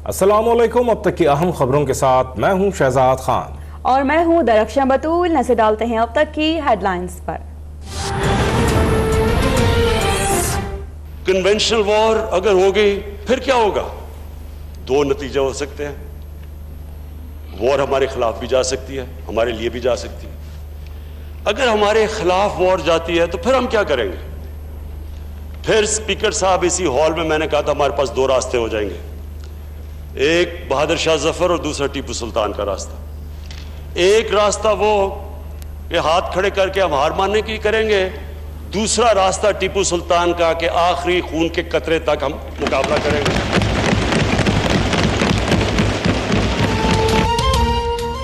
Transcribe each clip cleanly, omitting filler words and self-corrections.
अस्सलामुअलैकुम। अब तक की अहम खबरों के साथ मैं हूं शहजाद खान और मैं हूं दरख्शां बतूल। नजर डालते हैं अब तक की हेडलाइंस पर। कन्वेंशनल वॉर अगर हो गई फिर क्या होगा? दो नतीजे हो सकते हैं। वॉर हमारे खिलाफ भी जा सकती है, हमारे लिए भी जा सकती है। अगर हमारे खिलाफ वॉर जाती है तो फिर हम क्या करेंगे? फिर स्पीकर साहब इसी हॉल में मैंने कहा था हमारे पास दो रास्ते हो जाएंगे, एक बहादुर शाह जफर और दूसरा टीपू सुल्तान का रास्ता। एक रास्ता वो कि हाथ खड़े करके हम हार मानने की करेंगे, दूसरा रास्ता टीपू सुल्तान का कि आखिरी खून के कतरे तक हम मुकाबला करेंगे।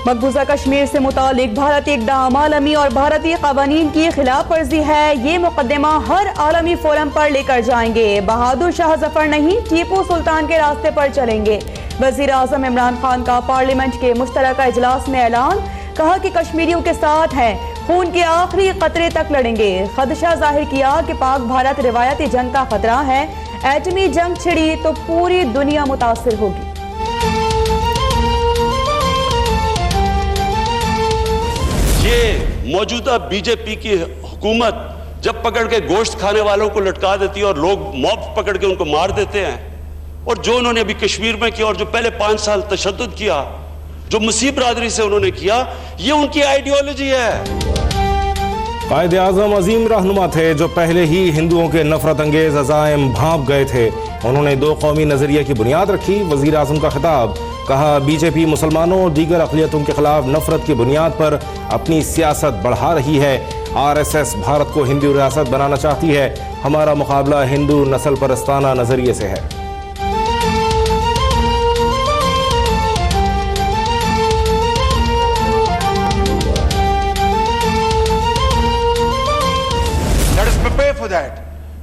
मकबूजा कश्मीर से मुतालिक भारत इक़दाम आलमी और भारतीय क़वानीन की खिलाफ वर्जी है, ये मुकदमा हर आलमी फोरम पर लेकर जाएंगे। बहादुर शाह जफर नहीं, टीपू सुल्तान के रास्ते पर चलेंगे। वज़ीर आज़म इमरान खान का पार्लियामेंट के मुश्तरका इजलास में ऐलान, कहा कि कश्मीरियों के साथ हैं, खून के आखिरी कतरे तक लड़ेंगे। खदशा जाहिर किया कि पाक भारत रिवायती जंग का खतरा है, एटमी जंग छिड़ी तो पूरी दुनिया मुतासिर होगी। ये मौजूदा बीजेपी की हुकूमत जब पकड़ के गोश्त खाने वालों को लटका देती है और लोग मॉब पकड़ के उनको मार देते हैं, और जो उन्होंने अभी कश्मीर में किया और जो पहले 5 साल तशद्दुद किया, जो मुस्लिम बरादरी से उन्होंने किया, ये उनकी आइडियोलॉजी है। कायदे आज़म अजीम रहनुमा थे जो पहले ही हिंदुओं के नफरत अंगेज अज़ाइम भांप गए थे। उन्होंने दो कौमी नजरिए की बुनियाद रखी। वज़ीर आज़म का खिताब, कहा बीजेपी मुसलमानों और दीगर अक़लियतों के खिलाफ नफरत की बुनियाद पर अपनी सियासत बढ़ा रही है। RSS भारत को हिंदू रियासत बनाना चाहती है। हमारा मुकाबला हिंदू नस्ल परस्ताना नजरिए से है।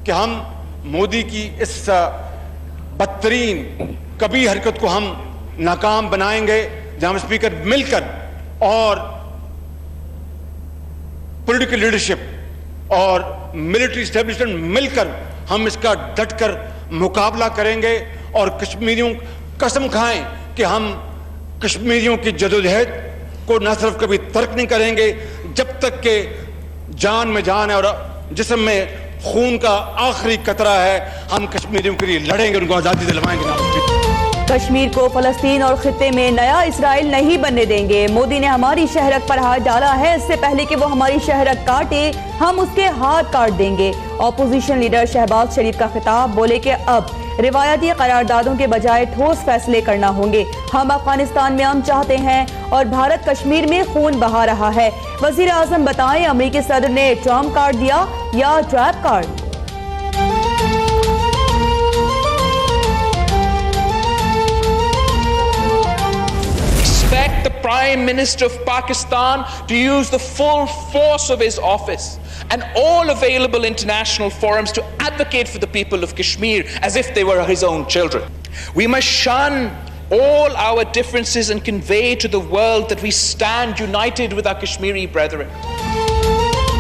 कि हम मोदी की इस बदतरीन कभी हरकत को हम नाकाम बनाएंगे, जहां स्पीकर मिलकर और पॉलिटिकल लीडरशिप और मिलिट्री एस्टेब्लिशमेंट मिलकर हम इसका डटकर मुकाबला करेंगे। और कश्मीरियों कसम खाएं कि हम कश्मीरियों की जदोजहद को न सिर्फ कभी तर्क नहीं करेंगे, जब तक के जान में जान है और जिस्म में खून का आखिरी कतरा है, हम कश्मीरियों के लिए लड़ेंगे, उनको आजादी दिलवाएंगे। कश्मीर को फलस्तीन और खित्ते में नया इसराइल नहीं बनने देंगे। मोदी ने हमारी शहरक पर हाथ डाला है, इससे पहले कि वो हमारी शहरक काटे, हम उसके हाथ काट देंगे। ऑपोजिशन लीडर शहबाज शरीफ का खिताब, बोले कि अब रिवायती करारदादों के बजाय ठोस फैसले करना होंगे। हम अफगानिस्तान में अमन चाहते हैं और भारत कश्मीर में खून बहा रहा है। वजीर आजम बताएं, अमेरिकी सदर ने ट्रम्प कार्ड दिया या trap card? Expect the Prime Minister of Pakistan to use the full force of his office and all available international forums to advocate for the people of Kashmir as if they were his own children. We must shun all our differences and convey to the world that we stand united with our Kashmiri brethren.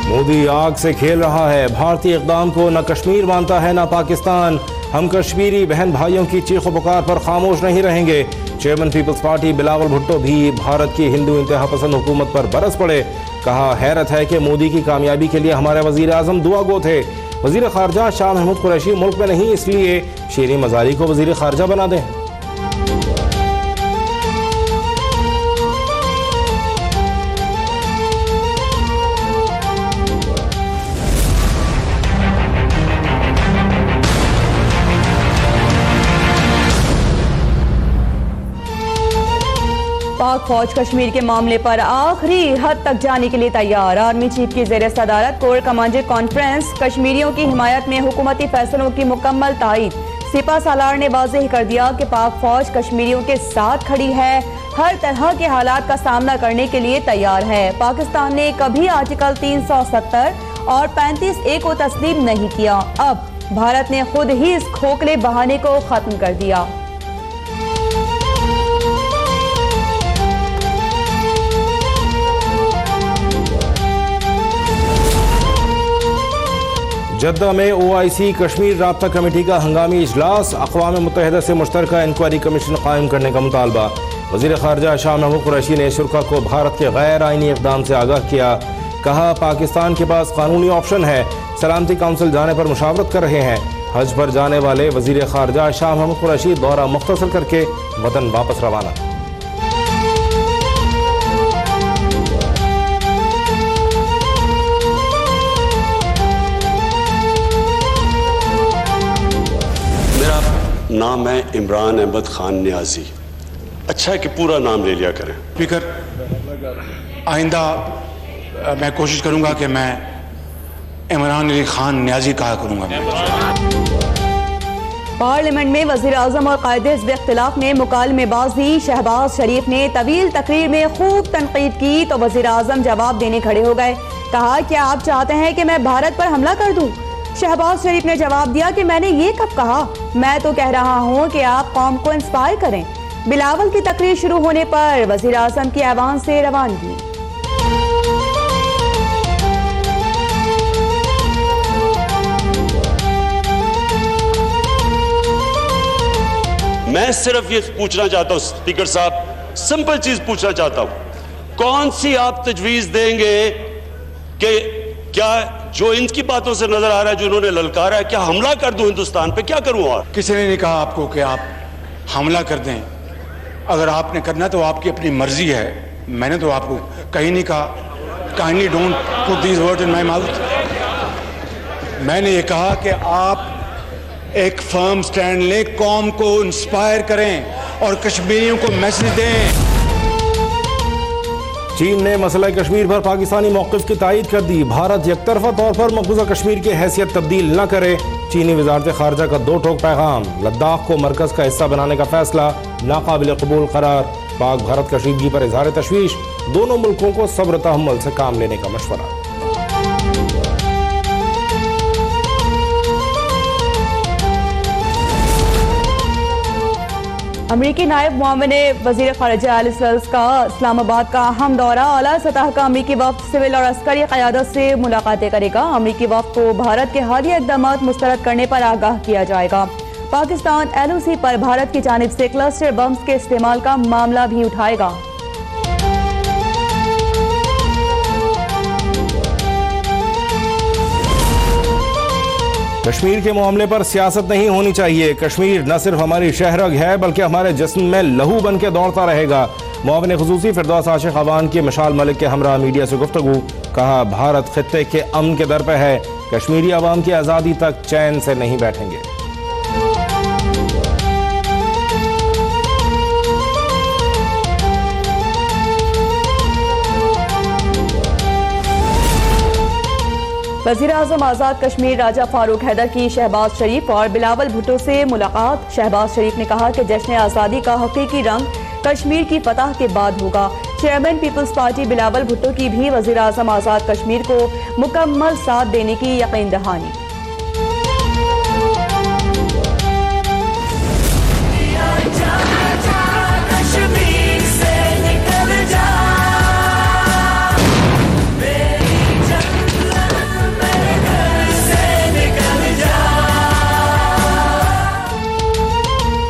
Modi आग से खेल रहा है। भारतीय इक़दाम को न कश्मीर मानता है न पाकिस्तान। हम कश्मीरी बहन भाइयों की चीखों पुकार पर खामोश नहीं रहेंगे। Chairman people's party Bilawal Bhutto भी भारत की हिंदू इंतहा पसंद हुकूमत पर बरस पड़े। कहा, हैरत है कि मोदी की कामयाबी के लिए हमारे वजीर आजम दुआ गो थे। वजीर खारजा शाह महमूद कुरैशी मुल्क में नहीं, इसलिए शेरी मजारी को वजीर खारजा बना दें। पाक फौज कश्मीर के मामले पर आखिरी हद तक जाने के लिए तैयार। आर्मी चीफ की ज़ेर सदारत कोर कमांडर कॉन्फ्रेंस, कश्मीरियों की हिमायत में हुकूमती फैसलों की मुकम्मल तायीद। सिपा सालार ने वाज़ेह कर दिया कि पाक फौज कश्मीरियों के साथ खड़ी है, हर तरह के हालात का सामना करने के लिए तैयार है। पाकिस्तान ने कभी आर्टिकल 370 और 35A को तस्लीम नहीं किया। अब भारत ने खुद ही इस खोखले बहाने को खत्म कर दिया। जद्दा में OIC कश्मीर राब्ता कमेटी का हंगामी इजलास, अक़वाम मुत्तहिदा से मुश्तरका इंक्वायरी कमीशन कायम करने का मुतालबा। वज़ीर ख़ारजा शाह महमूद कुरैशी ने शुरा को भारत के गैर आइनी इक़दाम से आगाह किया। कहा, पाकिस्तान के पास कानूनी ऑप्शन है, सलामती काउंसिल जाने पर मुशावरत कर रहे हैं। हज पर जाने वाले वज़ीर ख़ारजा शाह महमूद कुरैशी दौरा मुख्तसर करके वतन वापस रवाना। नाम है इमरान अहमद खान न्याजी। अच्छा है कि पूरा नाम ले लिया करें। स्पीकर, आइंदा मैं कोशिश करूंगा कि मैं इमरान अली खान न्याजी कहा करूंगा। पार्लियामेंट में वज़ीर आज़म और कायदे हिज़्ब इख्तिलाफ ने मुकालमेबाजी। शहबाज शरीफ ने तवील तकरीर में खूब तनकीद की तो वज़ीर आज़म जवाब देने खड़े हो गए। कहा, क्या आप चाहते हैं कि मैं भारत पर हमला कर दूं? शहबाज शरीफ ने जवाब दिया कि मैंने ये कब कहा, मैं तो कह रहा हूँ कि आप कौम को इंस्पायर करें। बिलावल की तकरीर शुरू होने पर वज़ीर आज़म की ऐवान से रवानगी। मैं सिर्फ ये पूछना चाहता हूँ स्पीकर साहब, सिंपल चीज पूछना चाहता हूँ, कौन सी आप तजवीज देंगे कि क्या जो इनकी बातों से नजर आ रहा है, जो उन्होंने ललकारा है, क्या हमला कर दूं हिंदुस्तान पे? क्या करूं? और किसी ने नहीं कहा आपको कि आप हमला कर दें। अगर आपने करना तो आपकी अपनी मर्जी है, मैंने तो आपको कहीं नहीं कहा। Kindly don't put these words in my mouth. मैंने ये कहा कि आप एक फर्म स्टैंड लें, कौम को इंस्पायर करें और कश्मीरियों को मैसेज दें। चीन ने मसला कश्मीर पर पाकिस्तानी मौक़िफ़ की तायीद कर दी। भारत यकतरफा तौर पर मकबूजा कश्मीर की हैसियत तब्दील न करे। चीनी वज़ारत ख़ारजा का दो टोक पैगाम। लद्दाख को मरकज़ का हिस्सा बनाने का फैसला नाकाबिल कबूल करार। पाक भारत कशीदगी पर इज़हार तशवीश। दोनों मुल्कों को सब्र तहम्मुल से काम लेने का मशवरा। अमरीकी नायब मुआविन वज़ीर ख़ारजा एलिस वेल्स का इस्लामाबाद का अहम दौरा। आला सतह का अमरीकी वफ़द सिविल और अस्करी क़यादत से मुलाकातें करेगा। अमरीकी वफ़द को भारत के हालिया इक़दामात मुस्तरद करने पर आगाह किया जाएगा। पाकिस्तान LOC पर भारत की जानिब से क्लस्टर बम्स के इस्तेमाल का मामला भी उठाएगा। कश्मीर के मामले पर सियासत नहीं होनी चाहिए। कश्मीर न सिर्फ हमारी शहरग है बल्कि हमारे जिस्म में लहू बन के दौड़ता रहेगा। मुआविन खुसूसी फिरदौस आशिक अवान की मशाल मलिक के हमरा मीडिया से गुफ्तगू। कहा, भारत खित्ते के अमन के दर पे है, कश्मीरी अवाम की आज़ादी तक चैन से नहीं बैठेंगे। वज़ीर आज़म आज़ाद कश्मीर राजा फारूक हैदर की शहबाज शरीफ और बिलावल भुट्टो से मुलाकात। शहबाज शरीफ ने कहा कि जश्न आज़ादी का हकीकी रंग कश्मीर की फतह के बाद होगा। Chairman people's party Bilawal Bhutto की भी वज़ीर आज़म आज़ाद कश्मीर को मुकम्मल साथ देने की यकीन दहानी।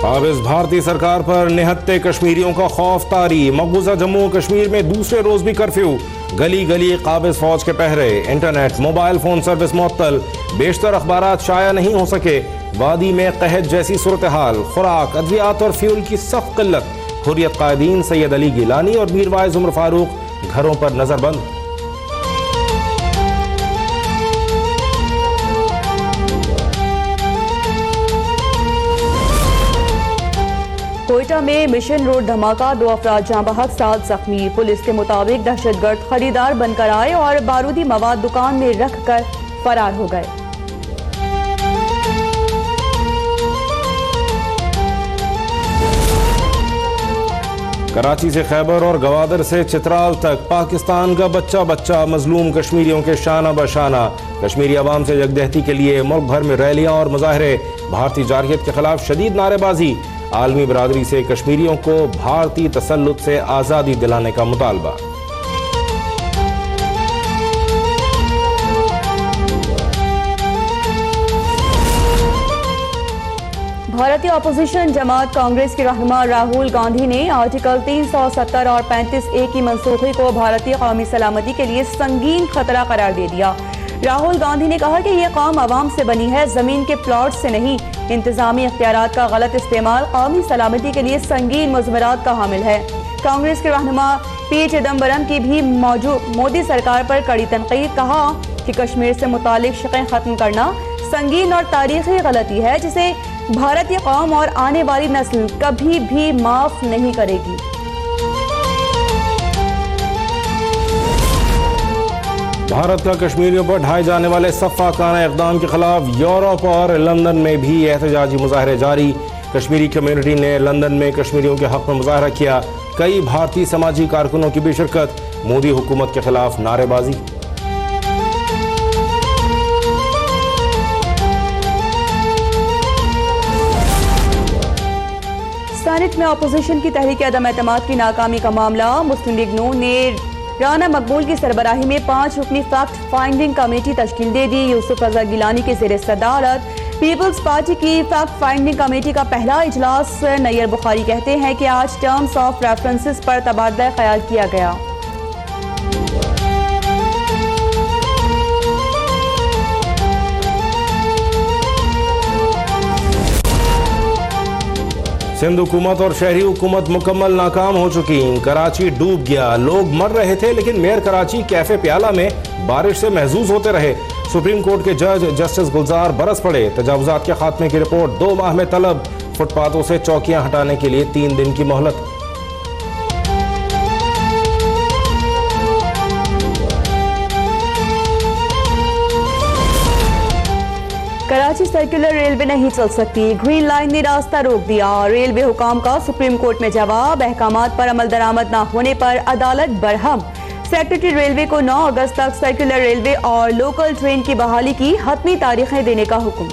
काबिज भारतीय सरकार पर निहत्ते कश्मीरियों का खौफ तारी। मकबूजा जम्मू कश्मीर में दूसरे रोज भी कर्फ्यू। गली गली काबिज फौज के पहरे। इंटरनेट मोबाइल फोन सर्विस मुअत्तल। बेशतर अखबारात शाया नहीं हो सके। वादी में कहत जैसी सूरत हाल। खुराक, अद्वियात और फ्यूल की सख्त किल्लत। हुर्रियत कायदीन सैयद अली गिलानी और मीरवाइज उमर फारूक घरों पर नजरबंद। कोयटा में मिशन रोड धमाका, 2 अफराद जाँ बहक, 7 जख्मी। पुलिस के मुताबिक दहशतगर्द खरीदार बनकर आए और बारूदी मवाद दुकान में रख कर फरार हो गए। कराची से खैबर और गवादर से चित्राल तक पाकिस्तान का बच्चा बच्चा मजलूम कश्मीरियों के शाना बशाना। कश्मीरी अवाम से यकजहती के लिए मुल्क भर में रैलियां और मुजाहरे। भारतीय जारहियत के खिलाफ शदीद नारेबाजी। आलमी बरादरी से कश्मीरियों को भारतीय तसल्लुत से आज़ादी दिलाने का मुतालबा। भारतीय अपोजिशन जमात कांग्रेस के रहनुमा राहुल गांधी ने आर्टिकल 370 और 35A की मनसूखी को भारतीय कौमी सलामती के लिए संगीन खतरा करार दे दिया। राहुल गांधी ने कहा कि ये कौम आवाम से बनी है, जमीन के प्लॉट से नहीं। इंतजामी इख्तियारात का गलत इस्तेमाल कौमी सलामती के लिए संगीन मुज़मरात का हामिल है। कांग्रेस के रहनुमा पी चिदम्बरम की भी मोदी सरकार पर कड़ी तनकीद, कहा कि कश्मीर से मुतालिक शिक़ें खत्म करना संगीन और तारीखी गलती है जिसे भारतीय कौम और आने वाली नस्ल कभी भी माफ नहीं करेगी। भारत का कश्मीरियों पर ढाए जाने वाले सफ़ाकाना इक़दाम के खिलाफ यूरोप और लंदन में भी एहतजाजी मुज़ाहरे जारी। कश्मीरी कम्युनिटी ने लंदन में कश्मीरियों के हक़ में मुज़ाहरा किया। कई भारतीय समाजी कारकुनों की भी शिरकत। मोदी हुकूमत के खिलाफ नारेबाजी। सेनेट में अपोजिशन की तहरीक अदम एतमाद की नाकामी का मामला। मुस्लिम लीग नून ने राना मकबूल की सरबराही में 5 रुकनी फैक्ट फाइंडिंग कमेटी तश्कील दे दी। यूसुफ रजा गिलानी के ज़ेर सदारत पीपल्स पार्टी की फैक्ट फाइंडिंग कमेटी का पहला इजलास। नैयर बुखारी कहते हैं कि आज टर्म्स ऑफ रेफरेंसेस पर तबादला ख्याल किया गया। सिंध हुकूमत और शहरी हुकूमत मुकम्मल नाकाम हो चुकी। कराची डूब गया, लोग मर रहे थे लेकिन मेयर कराची कैफे प्याला में बारिश से महजूज होते रहे। सुप्रीम कोर्ट के जज जस्टिस गुलजार बरस पड़े। तजावुजात के खात्मे की रिपोर्ट 2 माह में तलब। फुटपाथों से चौकियां हटाने के लिए 3 दिन की मोहलत। कराची सर्कुलर रेलवे नहीं चल सकती, ग्रीन लाइन ने रास्ता रोक दिया। रेलवे हुकाम का सुप्रीम कोर्ट में जवाब। अहकामात पर अमल दरामद न होने पर अदालत बरहम। सेक्रेटरी रेलवे को 9 अगस्त तक सर्कुलर रेलवे और लोकल ट्रेन की बहाली की हतमी तारीखें देने का हुक्म।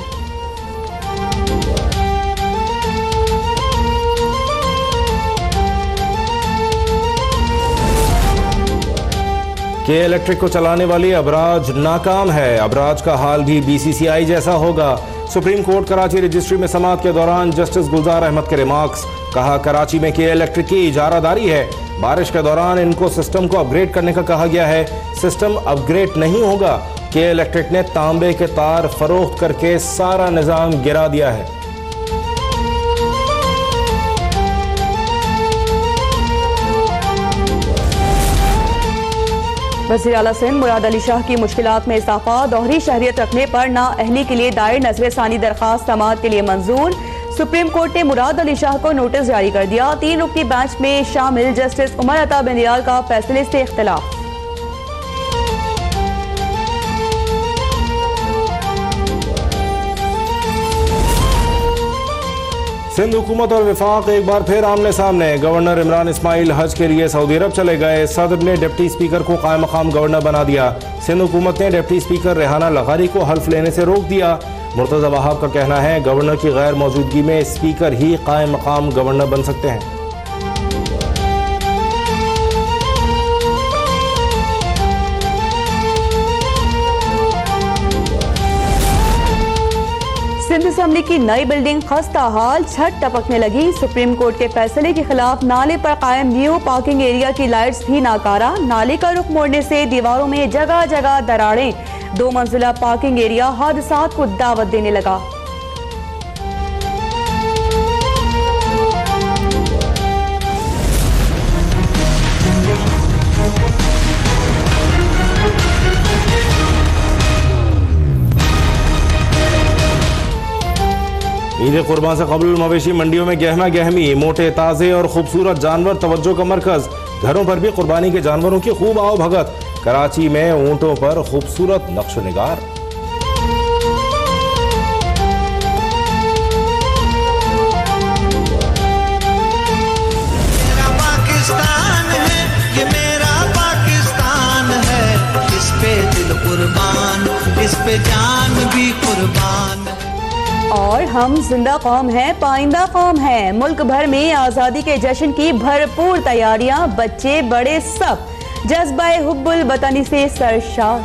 के इलेक्ट्रिक को चलाने वाली अबराज नाकाम है। अबराज का हाल भी BCCI जैसा होगा। सुप्रीम कोर्ट कराची रजिस्ट्री में समाअत के दौरान जस्टिस गुलजार अहमद के रिमार्क्स। कहा कराची में के इलेक्ट्रिक की इजारादारी है। बारिश के दौरान इनको सिस्टम को अपग्रेड करने का कहा गया है। सिस्टम अपग्रेड नहीं होगा। के इलेक्ट्रिक ने तांबे के तार फरोख्त करके सारा निजाम गिरा दिया है। वज़ीर आला सिंध मुराद अली शाह की मुश्किलात में इजाफा। दोहरी शहरियत रखने पर नाअहली के लिए दायर नजरसानी दरखास्त समाअत के लिए मंजूर। सुप्रीम कोर्ट ने मुराद अली शाह को नोटिस जारी कर दिया। 3 रुकनी बेंच में शामिल जस्टिस उमर अता बंदियाल का फैसले से इख्तिलाफ। सिंध हुकूमत और विफाक एक बार फिर आमने सामने। गवर्नर इमरान इस्माइल हज के लिए सऊदी अरब चले गए। सदर ने डिप्टी स्पीकर को कायम मकाम गवर्नर बना दिया। सिंध हुकूमत ने डिप्टी स्पीकर रेहाना लगारी को हल्फ लेने से रोक दिया। मुर्तज़ा वहाब का कहना है गवर्नर की गैर मौजूदगी में स्पीकर ही कायम मकाम गवर्नर बन सकते हैं। सिंध असेंबली की नई बिल्डिंग खस्ता हाल, छत टपकने लगी। सुप्रीम कोर्ट के फैसले के खिलाफ नाले पर कायम न्यू पार्किंग एरिया की लाइट्स भी नाकारा। नाले का रुख मोड़ने से दीवारों में जगह जगह दरारें। 2 मंजिला पार्किंग एरिया हादसात को दावत देने लगा। ईद कुर्बान से कबल मवेशी मंडियों में गहमा गहमी। मोटे ताज़े और खूबसूरत जानवर तवज्जो का मरकज। घरों पर भी कुर्बानी के जानवरों की खूब आओ भगत। कराची में ऊंटों पर खूबसूरत नक्श निगार। मेरा पाकिस्तान है, ये मेरा पाकिस्तान है। इस पे दिल कुर्बान, इस पे जान भी कुर्बान। और हम जिंदा कौम हैं, पाइंदा कौम है। मुल्क भर में आज़ादी के जश्न की भरपूर तैयारियां। बच्चे बड़े सब जज्बा हुब्बुल वतनी से सरशार।